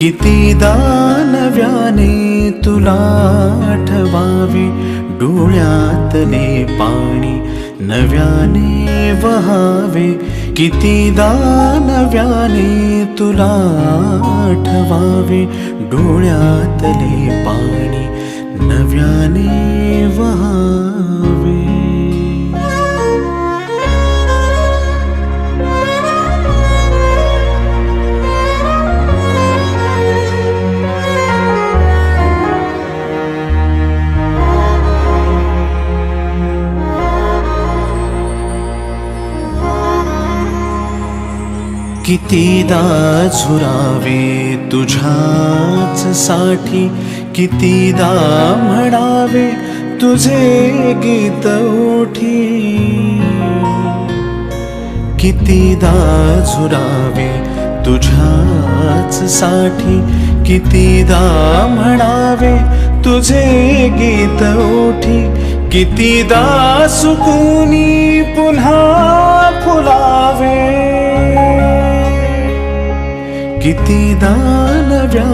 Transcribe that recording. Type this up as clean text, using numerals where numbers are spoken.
कितीदा नव्याने तुला आठवावे, डोळ्यातले पाणी नव्याने वहावे. कितीदा नव्याने तुला आठवावे, डोळ्यातले पाणी नव्याने वहावे. कितीदा झुरावे तुझ्याच साठी, कितीदा म्हणावे तुझे गीत ओठी. कितीदा झुरावे तुझ्याच साठी, कितीदा म्हणावे तुझे गीत ओठी. कितीदा सुकूनी पुन्हा फुलावे, कितीदा नव्या